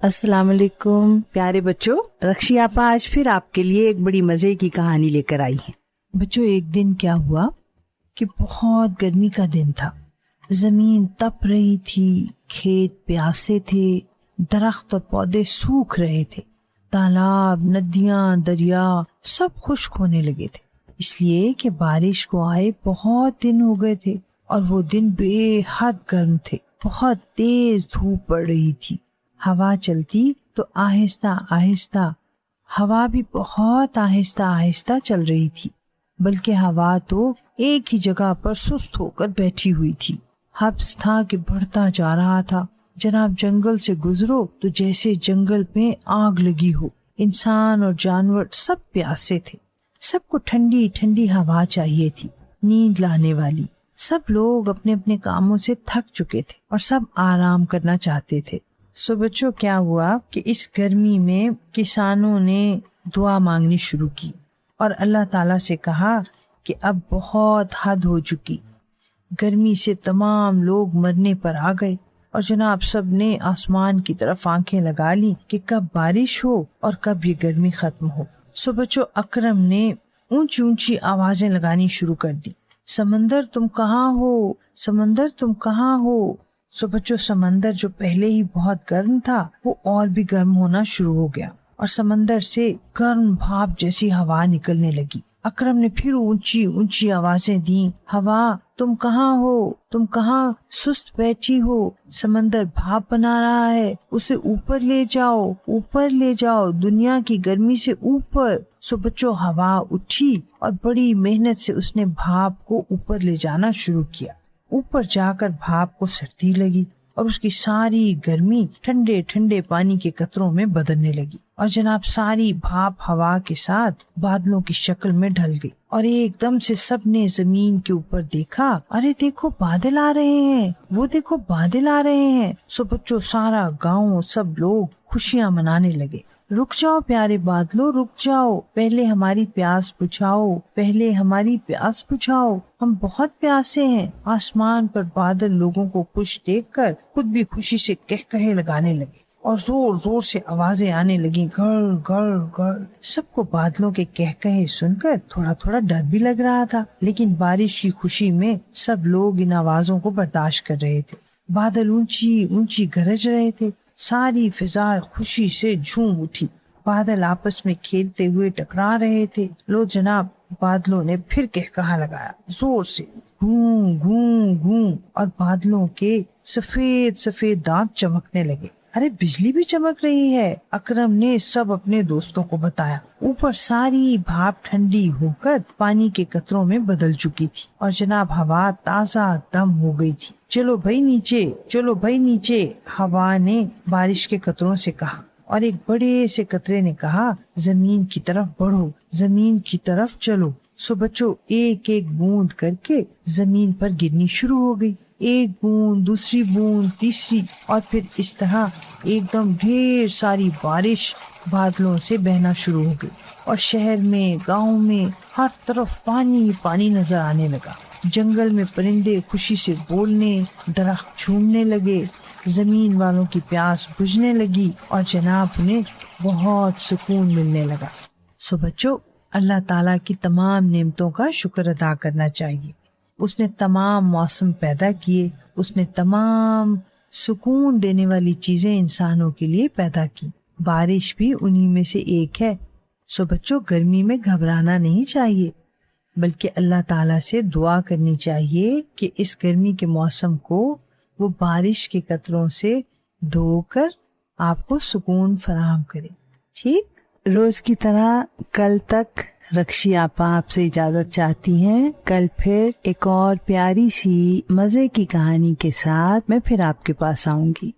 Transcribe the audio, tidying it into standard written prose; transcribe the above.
السلام علیکم پیارے بچوں، رکشی آپا آج پھر آپ کے لیے ایک بڑی مزے کی کہانی لے کر آئی ہیں۔ بچوں، ایک دن کیا ہوا کہ بہت گرمی کا دن تھا، زمین تپ رہی تھی، کھیت پیاسے تھے، درخت اور پودے سوکھ رہے تھے، تالاب، ندیاں، دریا سب خشک ہونے لگے تھے، اس لیے کہ بارش کو آئے بہت دن ہو گئے تھے اور وہ دن بے حد گرم تھے۔ بہت تیز دھوپ پڑ رہی تھی، ہوا چلتی تو آہستہ آہستہ، ہوا بھی بہت آہستہ آہستہ چل رہی تھی، بلکہ ہوا تو ایک ہی جگہ پر سست ہو کر بیٹھی ہوئی تھی۔ حبس تھا کہ بڑھتا جا رہا تھا۔ جناب جنگل سے گزرو تو جیسے جنگل میں آگ لگی ہو، انسان اور جانور سب پیاسے تھے، سب کو ٹھنڈی ٹھنڈی ہوا چاہیے تھی، نیند لانے والی۔ سب لوگ اپنے اپنے کاموں سے تھک چکے تھے اور سب آرام کرنا چاہتے تھے۔ سو بچوں، کیا ہوا کہ اس گرمی میں کسانوں نے دعا مانگنی شروع کی اور اللہ تعالیٰ سے کہا کہ اب بہت حد ہو چکی، گرمی سے تمام لوگ مرنے پر آ گئے، اور جناب سب نے آسمان کی طرف آنکھیں لگا لی کہ کب بارش ہو اور کب یہ گرمی ختم ہو۔ سو بچوں، اکرم نے اونچی اونچی آوازیں لگانی شروع کر دی، سمندر تم کہاں ہو، سمندر تم کہاں ہو۔ سو بچوں، سمندر جو پہلے ہی بہت گرم تھا وہ اور بھی گرم ہونا شروع ہو گیا اور سمندر سے گرم بھاپ جیسی ہوا نکلنے لگی۔ اکرم نے پھر اونچی اونچی آوازیں دیں، ہوا تم کہاں ہو، تم کہاں سست بیٹھی ہو، سمندر بھاپ بنا رہا ہے، اسے اوپر لے جاؤ، اوپر لے جاؤ، دنیا کی گرمی سے اوپر۔ سو بچوں، ہوا اٹھی اور بڑی محنت سے اس نے بھاپ کو اوپر لے جانا شروع کیا۔ اوپر جا کر بھاپ کو سردی لگی اور اس کی ساری گرمی ٹھنڈے ٹھنڈے پانی کے قطروں میں بدلنے لگی، اور جناب ساری بھاپ ہوا کے ساتھ بادلوں کی شکل میں ڈھل گئی، اور ایک دم سے سب نے زمین کے اوپر دیکھا، ارے دیکھو بادل آ رہے ہیں، وہ دیکھو بادل آ رہے ہیں۔ سو بچوں، سارا گاؤں، سب لوگ خوشیاں منانے لگے۔ رک جاؤ پیارے بادلوں، رک جاؤ، پہلے ہماری پیاس بجھاؤ، پہلے ہماری پیاس بجھاؤ، ہم بہت پیاسے ہیں۔ آسمان پر بادل لوگوں کو خوش دیکھ کر خود بھی خوشی سے قہقہے لگانے لگے اور زور زور سے آوازیں آنے لگیں، گڑ گڑ گڑ۔ سب کو بادلوں کے قہقہے سن کر تھوڑا تھوڑا ڈر بھی لگ رہا تھا، لیکن بارش کی خوشی میں سب لوگ ان آوازوں کو برداشت کر رہے تھے۔ بادل اونچی اونچی گرج رہے تھے، ساری فضا خوشی سے جھوم اٹھی، بادل آپس میں کھیلتے ہوئے ٹکرا رہے تھے۔ لو جناب، بادلوں نے پھر قہقہا لگایا زور سے، گھوں گھوں گھوں، اور بادلوں کے سفید سفید دانت چمکنے لگے۔ ارے بجلی بھی چمک رہی ہے، اکرم نے سب اپنے دوستوں کو بتایا۔ اوپر ساری بھاپ ٹھنڈی ہو کر پانی کے قطروں میں بدل چکی تھی اور جناب ہوا تازہ دم ہو گئی تھی۔ چلو بھائی نیچے، چلو بھائی نیچے، ہوا نے بارش کے قطروں سے کہا، اور ایک بڑے سے قطرے نے کہا، زمین کی طرف بڑھو، زمین کی طرف چلو۔ سو بچوں، ایک ایک بوند کر کے زمین پر گرنی شروع ہو گئی، ایک بوند، دوسری بوند، تیسری، اور پھر اس طرح ایک دم ڈھیر ساری بارش بادلوں سے بہنا شروع ہو گئی، اور شہر میں، گاؤں میں ہر طرف پانی پانی نظر آنے لگا۔ جنگل میں پرندے خوشی سے بولنے، درخت جھومنے لگے، زمین والوں کی پیاس بجھنے لگی، اور جناب انہیں بہت سکون ملنے لگا۔ سو بچوں، اللہ تعالیٰ کی تمام نعمتوں کا شکر ادا کرنا چاہیے۔ اس نے تمام موسم پیدا کیے، اس نے تمام سکون دینے والی چیزیں انسانوں کے لیے پیدا کی، بارش بھی انہی میں سے ایک ہے۔ سو بچوں، گرمی میں گھبرانا نہیں چاہیے، بلکہ اللہ تعالیٰ سے دعا کرنی چاہیے کہ اس گرمی کے موسم کو وہ بارش کے قطروں سے دھو کر آپ کو سکون فراہم کرے۔ ٹھیک؟ روز کی طرح کل تک رکشی آپا آپ سے اجازت چاہتی ہیں۔ کل پھر ایک اور پیاری سی مزے کی کہانی کے ساتھ میں پھر آپ کے پاس آؤں گی۔